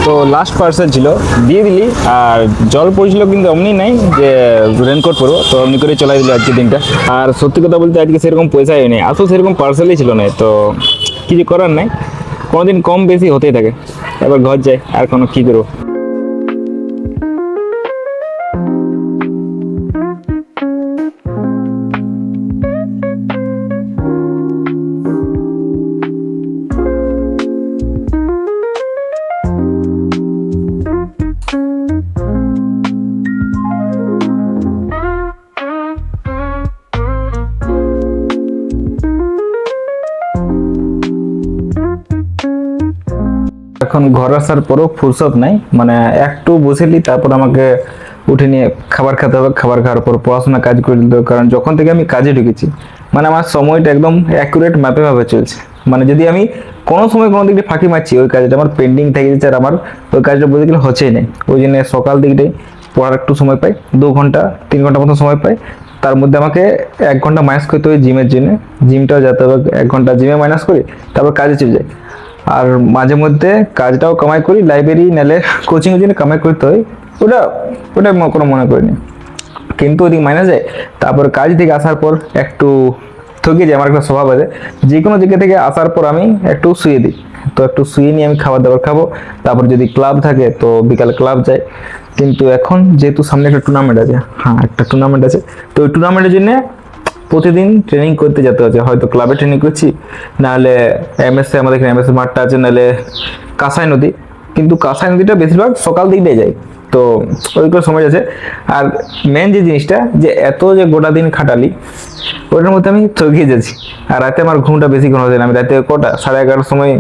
তো last parcel ছিল, দিয়ে দিলি। আর জল পড়ছিল কিন্তু অমনি নাই যে রেনকোট পরবো, তো অমনি করে চলাই দিল আজকে দিনটা। আর সত্যি কথা বলতে আজকে সেরকম পয়সাই নেই, আসলে সেরকম পার্সেলই ছিল না, তো কিছু করার নাই, কোনোদিন কম বেশি হতেই থাকে। এবার ঘর যাই, আর কোনো কী করবো। এখন ঘর আসার পরও ফুরসত নাই, মানে একটু বসেলি তারপর আমাকে উঠে নিয়ে খাবার খেতে হবে, খাবার খাওয়ার পর পড়াশোনা কাজ করে দিতে হবে। কারণ যখন থেকে আমি কাজে ঢুকেছি, মানে আমার সময়টা একদম অ্যাকুরেট ম্যাপে ভাবে চলছে। মানে যদি আমি কোনো সময় কোনো দিক দিয়ে ফাঁকি মারছি, ওই কাজটা আমার পেন্ডিং থেকে যাচ্ছে, আর আমার ওই কাজটা বলতে গেলে হচ্ছেই নেই। ওই জন্য সকাল দিকটাই পড়ার একটু সময় পাই, 2 ঘন্টা 3 ঘন্টা মতো সময় পাই। তার মধ্যে আমাকে 1 ঘন্টা মাইনাস করতে হবে জিমের জন্য, জিমটাও যেতে হবে, 1 ঘন্টা জিমে মাইনাস করি, তারপর কাজে চলে যাই। আর মাঝে মধ্যে কাজটাও কামাই করি, লাইব্রেরি নালে কোচিং এর জন্য কামাই করতে হয়, ওটা ওটা কোনো মনে করিনি। কিন্তু ওদিকে মাইনে যায়, তারপর কাজ থেকে আসার পর একটু থকে যায়। আমার একটা স্বভাব আছে, যে কোনো জায়গা থেকে আসার পর আমি একটু শুয়ে দিই, তো একটু শুয়ে নিয়ে আমি খাবার দাবার খাবো। তারপর যদি ক্লাব থাকে তো বিকালে ক্লাব যাই। কিন্তু এখন যেহেতু সামনে একটা টুর্নামেন্ট আছে, হ্যাঁ একটা টুর্নামেন্ট আছে, তো ওই টুর্নামেন্টের জন্য প্রতিদিন ট্রেনিং করতে যেতে হচ্ছে। হয়তো ক্লাবে ট্রেনিং করছি, নাহলে এমএসএ, আমাদের এখানে এমএসএ মাঠটা আছে, নাহলে কাঁসাই নদী। কিন্তু কাঁসাই নদীটা বেশিরভাগ সকাল দিক দিয়ে যায়, তো ওই করে সময় আছে। আর মেন যে জিনিসটা, যে এত যে গোটা দিন খাটালি, ওটার মধ্যে আমি থকিয়ে যাচ্ছি। আর রাতে আমার ঘুমটা বেশিক্ষণ হচ্ছে না, আমি রাতে কটা 11:30 সময়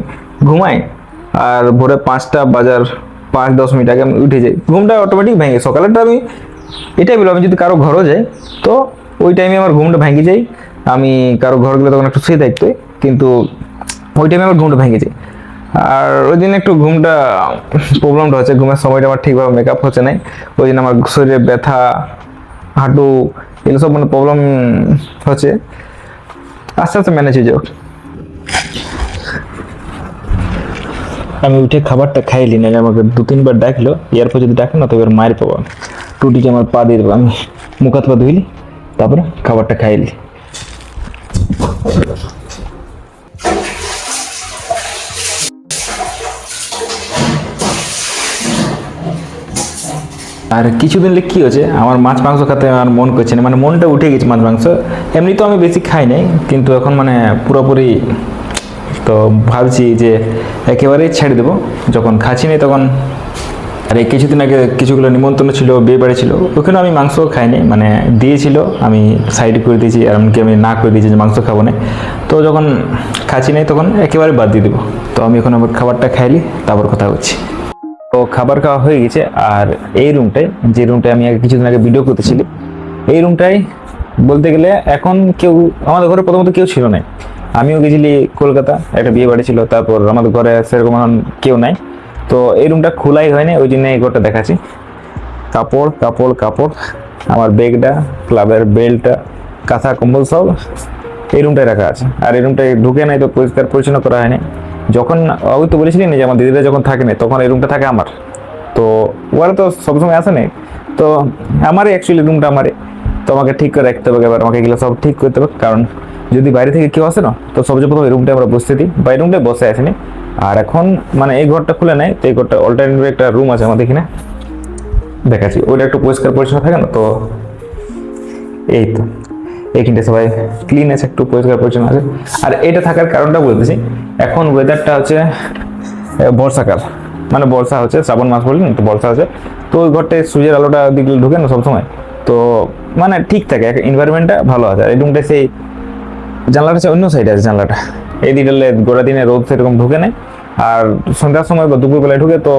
ঘুমাই, আর ভোরে 5টা বাজার 5-10 মিনিট আগে আমি উঠে যাই, ঘুমটা অটোমেটিক ভেঙে। সকালেরটা আমি এটাই বলবো, আমি যদি কারো ঘরও যাই তো ওই টাইমে আমার ঘুমটা ভেঙে যায়। আমি কারো ঘর গেলে তখন একটু শুয়ে থাকতে, কিন্তু ওই টাইমে আমার ঘুমটা ভেঙে যায়। আর ওই দিন একটু ঘুমটা প্রবলেমটা হচ্ছে, ঘুমের সময়টা আমার ঠিকভাবে মেকআপ হচ্ছে না। ওই জন্য আমার শরীরে ব্যথা, হাঁটু, এগুলো সব মানে প্রবলেম হচ্ছে। আস্তে আস্তে ম্যানেজ হয়ে যাও। আমি উঠে খাবারটা খাইলি, না আমাকে 2-3 বার ডাকলো, এরপর যদি ডাকে না তো এবার মায়ের পাবো। টুটিতে আমার পা দিয়ে দেবো, আমি মুখ হাত পা ধুইলি, তারপরে খাবারটা খাইলি। আর কিছুদিন কি হয়েছে, আমার মাছ মাংস খেতে আমার মন করছে না, মানে মনটা উঠে গেছে মাছ মাংস। এমনি তো আমি বেশি খাই নাই, কিন্তু এখন মানে পুরোপুরি তো ভাবছি যে একেবারেই ছেড়ে দেবো। যখন খাচ্ছি না তখন, আর এই কিছুদিন আগে কিছুগুলো নিমন্ত্রণ ছিল, বিয়ে বাড়ি ছিল, ওখানে আমি মাংস খাইনি, মানে দিয়েছিল আমি সাইড করে দিয়েছি, আর এমনকি আমি না করে দিয়েছি যে মাংস খাবো না। তো যখন খাচ্ছি নাই তখন একেবারে বাদ দিয়ে দেবো। তো আমি এখন আমার খাবারটা খাইলি, তারপর কথা হচ্ছি। তো খাবার খাওয়া হয়ে গেছে। আর এই রুমটায়, যে রুমটায় আমি আগে কিছুদিন আগে ভিডিও করতেছিলি, এই রুমটায় বলতে গেলে এখন কেউ, আমাদের ঘরে প্রথমত কেউ ছিল না। আমিও গেছিলি কলকাতা, একটা বিয়ে বাড়ি ছিল, তারপর আমাদের ঘরে সেরকম এখন কেউ নাই। তো এই রুমটা খোলাই হয়নি, ওই জন্য এই ঘরটা দেখাচ্ছি। কাপড় কাপড় কাপড়, আমার ব্যাগটা, ক্লাবের বেল্টটা, কাঁথা কম্বল সব এই রুমটায় রাখা আছে। আর এই রুমটায় ঢুকে নাই তো পরিষ্কার পরিচ্ছন্ন করা হয়নি। যখন ওই তো বলেছিলি না যে আমার দিদিরা যখন থাকে না, তখন এই রুমটা থাকে আমার। তো ওরা তো সবসময় আসে না, তো আমারই অ্যাকচুয়ালি রুমটা আমারই। তো আমাকে ঠিক করে রাখতে হবে, এবার আমাকে এগুলো সব ঠিক করতে হবে। কারণ যদি বাইরে থেকে কেউ আসে না, তো সবচেয়ে প্রথম এই রুমটায় আমরা বসতে দিই, বা এই রুমটায় বসে আসেনি। আর এখন মানে এই ঘরটা খুলে নেয়, তো এই ঘরটা অল্টারনেটিভ একটা রুম আছে আমাদের এখানে, দেখাচ্ছি। ওইটা একটু পরিষ্কার পরিচ্ছন্ন থাকে না, তো এই তো এইখানটা সবাই ক্লিন আছে, একটু পরিষ্কার পরিচ্ছন্ন আছে। আর এটা থাকার কারণটা বলতেছি, এখন ওয়েদারটা হচ্ছে বর্ষাকাল, মানে বর্ষা হচ্ছে, শ্রাবণ মাস বললেন তো বর্ষা আছে। তো ওই ঘরটায় সূর্যের আলোটা দিকে ঢুকে না সবসময়, তো মানে ঠিক থাকে, এনভায়রনমেন্টটা ভালো আছে। আর এই রুমটা সেই জানলাটা হচ্ছে অন্য সাইডে আছে, জানলাটা এই দিকে গোটা দিনে রোদ সেরকম ঢুকে নেয়। আর সন্ধ্যার সময় বা দুপুরবেলায় ঢুকে, তো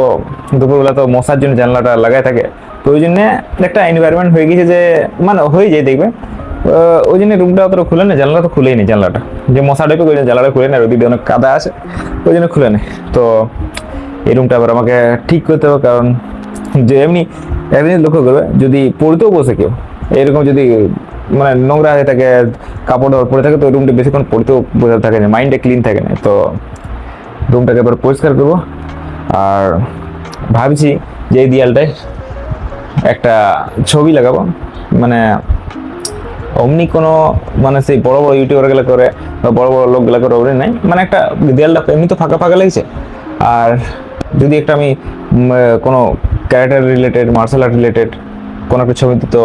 দুপুরবেলা তো মশার জন্য জানলাটা লাগাই থাকে। তো ওই জন্য একটা এনভায়রনমেন্ট হয়ে গেছে, যে মানে হয়ে যায় দেখবে। ওই জন্য রুমটা অতটা খুলে নেই, জানলা তো খুলেই নেই, জানলাটা যে মশা টাইপের ওই জন্য জানলাটা খুলে নেই, আর ওদিকে অনেক কাদা আছে, ওই জন্য খুলে নেই। তো এই রুমটা আবার আমাকে ঠিক করতে হবে, কারণ যে এমনি একদিন লক্ষ্য করবে, যদি পড়তেও বসে কেউ এরকম যদি মানে নোংরা হয়ে থাকে, কাপড় পরে থাকে, তো ওই রুমটা বেশিক্ষণ পড়তেও বোঝা থাকে না, মাইন্ডটা ক্লিন থাকে না। তো রুমটাকে এবার পরিষ্কার করবো। আর ভাবছি যে এই দেয়ালটায় একটা ছবি লাগাবো, মানে অমনি কোনো মানে সেই বড় বড় ইউটিউবারগুলো করে বা বড় বড় লোকগুলো করে ওরে নাই, মানে একটা দেয়ালটা এমনি তো ফাঁকা ফাঁকা লাগছে, আর যদি একটা আমি কোনো character related, martial art related কোনো একটা ছবি তো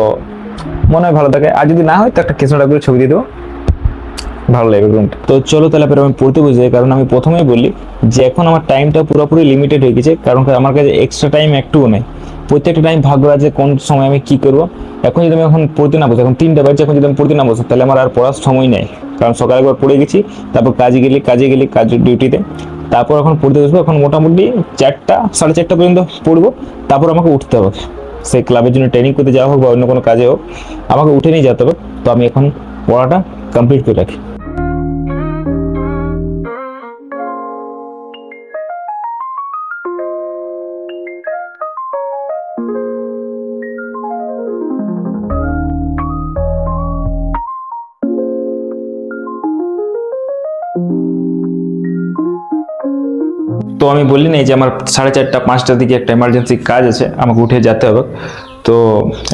মনে হয় ভালো থাকে, আর যদি না হয় তো একটা কৃষ্ণ ঠাকুরের ছবি দিয়ে দেবো, ভালো লাগবে রুমটা। তো চলো তাহলে আমি পড়তে বুঝে যাই, কারণ আমি প্রথমেই বলি যে এখন আমার টাইমটা পুরোপুরি লিমিটেড হয়ে গেছে, কারণ আমার কাছে এক্সট্রা টাইম একটুও নেই। প্রত্যেকটা টাইম ভাগ করা আছে কোন সময় আমি কি করবো। এখন যদি আমি এখন পড়তে না বসি, এখন 3টা বাজছে, এখন যদি আমি পড়তে না বসি তাহলে আমার আর পড়ার সময় নেই, কারণ সকালে একবার পড়ে গেছি, তারপর কাজে গেলি কাজ ডিউটিতে, তারপর এখন পড়তে বসবো। এখন মোটামুটি 4টা 4:30 পর্যন্ত পড়বো, তারপর আমাকে উঠতে হবে, সেই ক্লাবের জন্য ট্রেনিং করতে যাওয়া হোক বা অন্য কোনো কাজে হোক, আমাকে উঠে নিয়ে যেতে হবে। তো আমি এখন পড়াটা কমপ্লিট করে রাখি। তো আমি বললি না যে আমার 4:30 5টার দিকে একটা এমার্জেন্সি কাজ আছে, আমাকে উঠে যেতে হবে। তো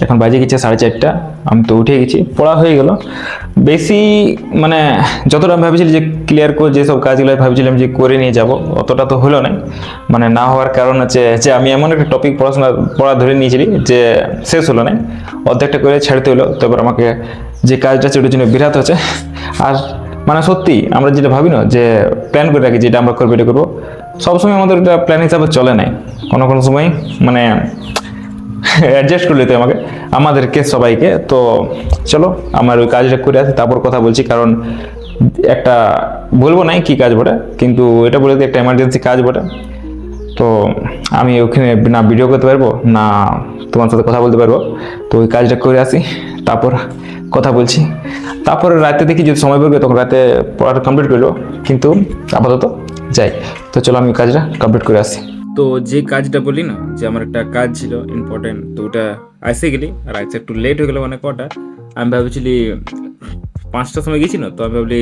এখন বাজে গেছে 4:30, আমি তো উঠে গেছি, পড়া হয়ে গেল। বেশি মানে যতটা আমি ভাবছিলাম যে ক্লিয়ার করে যেসব কাজগুলো ভাবছিলাম যে করে নিয়ে যাব, অতটা তো হলো না। মানে না হওয়ার কারণ হচ্ছে যে আমি এমন একটা টপিক পড়া ধরে নিয়েছিলি যে শেষ হলো না, অর্ধেকটা করে ছাড়তে হলো। তারপর আমাকে যে কাজটা ছিল ওটার জন্য বিরাট হচ্ছে। আর মানে সত্যি আমরা যেটা ভাবি না যে প্ল্যান করে রাখি যেটা আমরা করবো এটা করবো, সবসময় আমাদের এটা প্ল্যান হিসাবে চলে নাই, কোনো কোনো সময় মানে অ্যাডজাস্ট করে নিতে আমাকে আমাদেরকে সবাইকে। তো চলো আমার ওই কাজটা করে আসি, তারপর কথা বলছি। কারণ একটা বলবো নাই কি কাজ বটে, কিন্তু এটা বলে একটা এমার্জেন্সি কাজ বটে। তো আমি ওখানে না ভিডিও করতে পারবো না তোমার সাথে কথা বলতে পারবো। তো ওই কাজটা করে আসি, তারপর কথা বলছি। তারপরে রাতে দেখি যদি সময় পড়বে তখন রাতে পড়াটা কমপ্লিট করবো, কিন্তু আপাতত যাই। তো চলো আমি কাজটা কমপ্লিট করে আসি। তো যে কাজটা বলি না যে আমার একটা কাজ ছিল ইম্পর্টেন্ট, তো ওটা আসে গেলি, আর আজকে একটু লেট হয়ে গেলো। মানে কটা আমি ভাবছিলি 5টার সময় গেছি না, তো আমি ভাবলি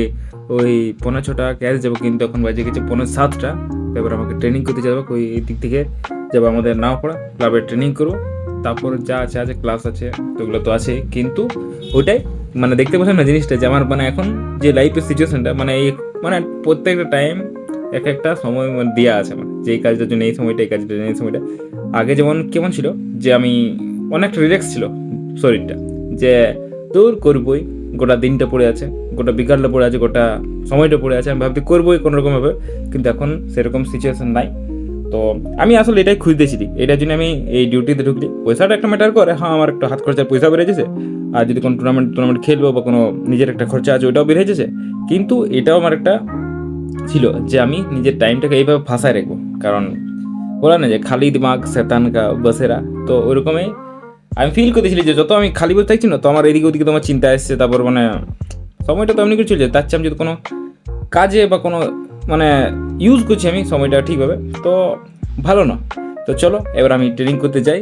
ওই 5:45 ক্যাশ যাবো, কিন্তু এখন বাজে গেছে 5:45। এবার আমাকে ট্রেনিং করতে যাবো, ওই দিক থেকে যাবো আমাদের নাও পড়া ক্লাবে ট্রেনিং করবো। তারপর যা আছে ক্লাস আছে তো ওগুলো তো আছে, কিন্তু ওইটাই মানে দেখতে পাচ্ছেন না জিনিসটা যে আমার মানে এখন যে লাইফের সিচুয়েশনটা, মানে এই মানে প্রত্যেকটা টাইম একটা সময় দেওয়া আছে আমার, যে এই কাজটার জন্য এই সময়টা, এই কাজটার জন্য এই সময়টা। আগে যেমন কেমন ছিল যে আমি অনেকটা রিল্যাক্স ছিল শরীরটা, যে তোর করবই, গোটা দিনটা পড়ে আছে, গোটা বিকালটা পড়ে আছে, গোটা সময়টা পড়ে আছে, আমি ভাবতে করবোই কোনোরকমভাবে। কিন্তু এখন সেরকম সিচুয়েশন নাই। তো আমি আসলে এটাই খুঁজতেছিলি, এটার জন্য আমি এই ডিউটিতে ঢুকলি। পয়সাটা একটা ম্যাটার করে, হ্যাঁ আমার একটা হাত খরচার পয়সা বেড়েছে, আর যদি কোনো টুর্নামেন্ট খেলবো বা কোনো নিজের একটা খরচা আছে ওটাও বেড়ে গেছে। কিন্তু এটাও আমার একটা ছিল যে আমি নিজের টাইমটাকে এইভাবে ফাঁসায় রাখবো, কারণ বলা না যে খালি দিমাগ শয়তান কা বসেরা। তো ওইরকমই আমি ফিল করতেছিলি যে যত আমি খালি বসে থাকছি না, তো আমার এদিকে ওদিকে তোমার চিন্তা আসছে, তারপর মানে সময়টা তো এমনি করে চলছে। তার চেয়ে আমি যদি কোনো কাজে বা কোনো মানে ইউজ করছি আমি সময়টা ঠিকভাবে, তো ভালো না। তো চলো এবার আমি ট্রেনিং করতে যাই।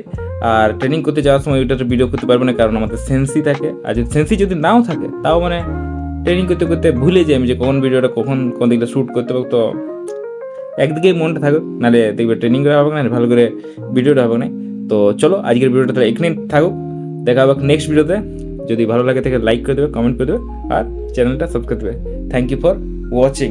আর ট্রেনিং করতে যাওয়ার সময় ওইটা ভিডিও করতে পারবো না, কারণ আমাদের সেন্সি থাকে, আর যদি সেন্সি যদি নাও থাকে তাও মানে ট্রেনিং করতে করতে ভুলে যাই আমি যে কোন ভিডিওটা কখন কোন দিকটা শ্যুট করতে পারবো। তো একদিকেই মনটা থাকুক, নাহলে দেখবে ট্রেনিং করা হবে না, ভালো করে ভিডিওটা হবে না। তো চলো আজকের ভিডিওটা তাহলে এখানে থাকুক, দেখা হবে নেক্সট ভিডিওতে। যদি ভালো লাগে থেকে লাইক করে দেবে, কমেন্ট করে দেবে, আর চ্যানেলটা সাবস্ক্রাইব করে দেবে। Thank you for watching.